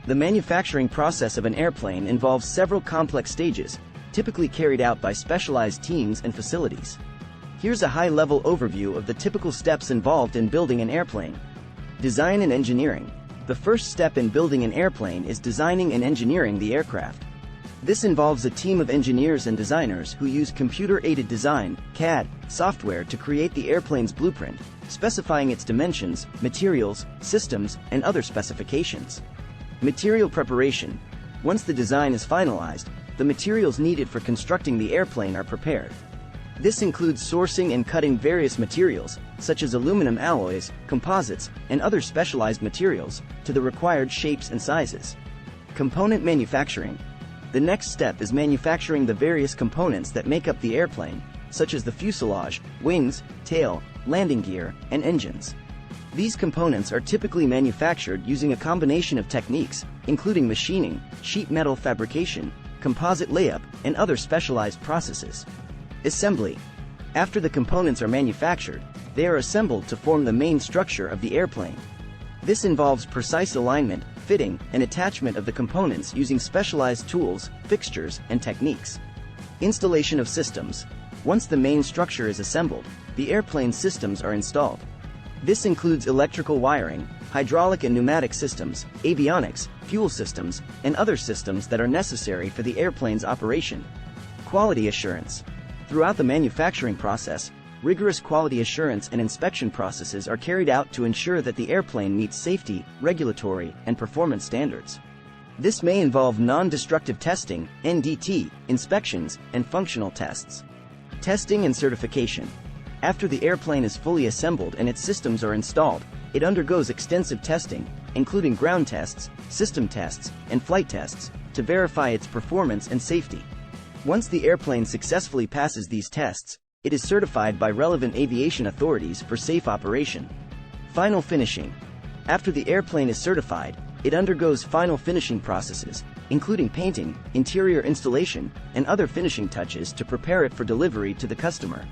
The manufacturing process of an airplane involves several complex stages, typically carried out by specialized teams and facilities. Here's a high-level overview of the typical steps involved in building an airplane. Design and engineering. The first step in building an airplane is designing and engineering the aircraft. This involves a team of engineers and designers who use computer-aided design (CAD) software to create the airplane's blueprint, specifying its dimensions, materials, systems, and other specifications. Material preparation. Once the design is finalized, the materials needed for constructing the airplane are prepared. This includes sourcing and cutting various materials, such as aluminum alloys, composites, and other specialized materials, to the required shapes and sizes. Component manufacturing. The next step is manufacturing the various components that make up the airplane, such as the fuselage, wings, tail, landing gear, and engines. These components are typically manufactured using a combination of techniques, including machining, sheet metal fabrication, composite layup, and other specialized processes. Assembly. After the components are manufactured, they are assembled to form the main structure of the airplane. This involves precise alignment, fitting, and attachment of the components using specialized tools, fixtures, and techniques. Installation of systems. Once the main structure is assembled, the airplane systems are installed. This includes electrical wiring, hydraulic and pneumatic systems, avionics, fuel systems, and other systems that are necessary for the airplane's operation. Quality assurance. Throughout the manufacturing process, rigorous quality assurance and inspection processes are carried out to ensure that the airplane meets safety, regulatory, and performance standards. This may involve non-destructive testing, NDT, inspections, and functional tests. Testing and certification. After the airplane is fully assembled and its systems are installed, it undergoes extensive testing, including ground tests, system tests, and flight tests, to verify its performance and safety. Once the airplane successfully passes these tests, it is certified by relevant aviation authorities for safe operation. Final finishing. After the airplane is certified, it undergoes final finishing processes, including painting, interior installation, and other finishing touches to prepare it for delivery to the customer.